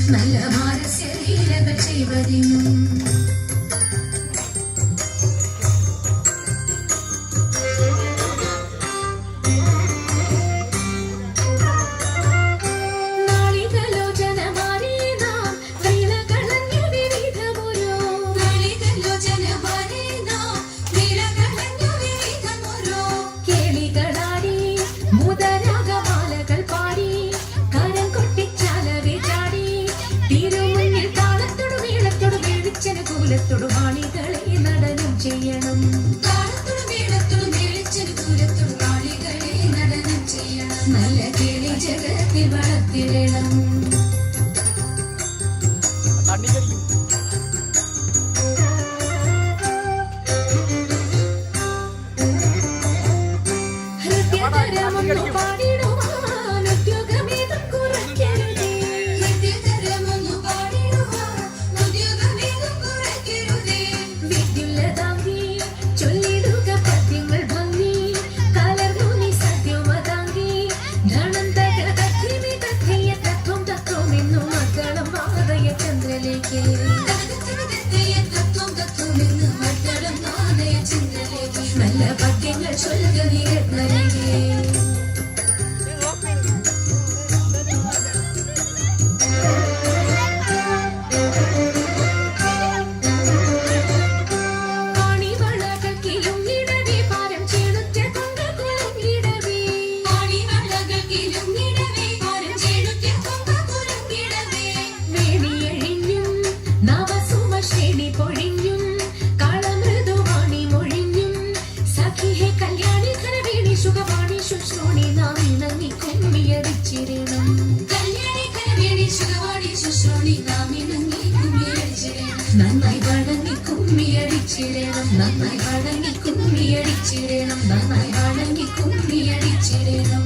നല്ല മാനസീലകൾ ചെയ്വതിനും തൊടുവാളികളെ നടനം ചെയ്യണം തൊടുവാളികളെ നടനം ചെയ്യണം നല്ല കേളി ജഗത്തിൽ വളർത്തിടണം ഹൃദയതരമൊന്നു പാടിടുവാൻ ഉദ്യോഗമേതും കുറയ്ക്കരുതേ ഹൃദയതരമൊന്നു പാടിടുവാൻ ഉദ്യോഗമേതും കുറയ്ക്കരുതേ വിദ്യുല്ലതാങ്കി ചൊല്ലിടുക പദ്യങ്ങൾ ഭംഗി കലർന്നു നീ സത്യമതാങ്കി ധനന്തക തത്വമി തഥ്യ തത്വം തത്വം എന്നു മക്കളും വാദയ ചന്ദ്രലേക്ക് നല്ല പദ്യങ്ങൾ ചൊല്ലുക നീ രത്നരേഖേ നന്നായി വഴങ്ങി കുമ്മിയടിച്ചിടണം നന്നായി വഴങ്ങി കുമ്മിയടിച്ചിടണം നന്നായി വഴങ്ങി കുമ്മിയടിച്ചിടണം